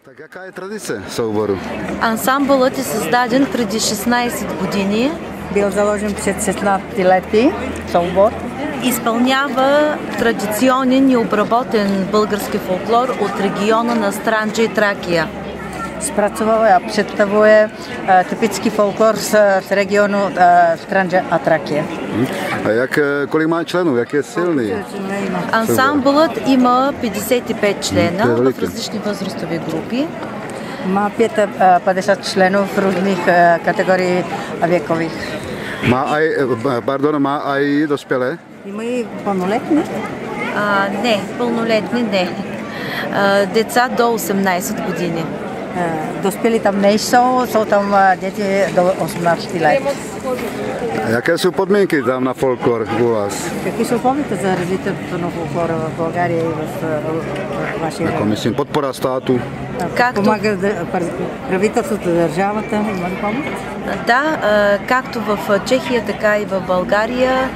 Так яка е традиция souboru? Ансамбълът е създаден преди 16 години. Бил заложен пред 16 лети, съубор. Изпълнява традиционен и обработен български фолклор от региона на Странджа и Тракия. Спрацувал и представuje typický folklor z regionu Stranджа a Тракия. А kolik má členů, jak je silný? Ансамбълът има 55 члена в различни възрастови групи. Má 50 členů v různých kategorií věkových. Má aj dospělé? Има и пълнолетни? Не, пълнолетни не. Деца до 18 години. Dospělí tam nejsou, jsou tam děti do 18 let. Jaké jsou podmínky tam na folklor u vás? Какви са условията за развитието на фолклора в България и в вашия регион? Myslím, podpora státu. Помага правителството, държавата, има ли помощ? Да, както в Чехия, така и в България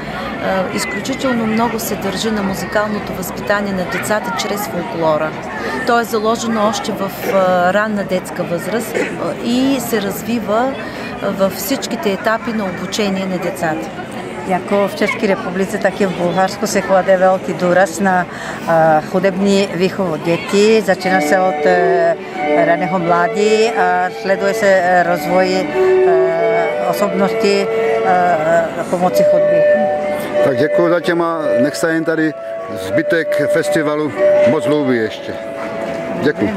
изключително много се държи на музикалното възпитание на децата чрез фолклора. То е заложено още в ранна детска възраст и се развива във всичките етапи на обучение на децата. Jako v České republice, tak i v Bulharsku se klade velký důraz na hudební výchovu dětí. Začíná se od raného mládí a sleduje se rozvoj osobnosti pomocí hudby. Tak děkuji za těma, nech se jen tady zbytek festivalu moc líbí ještě. Děkuji.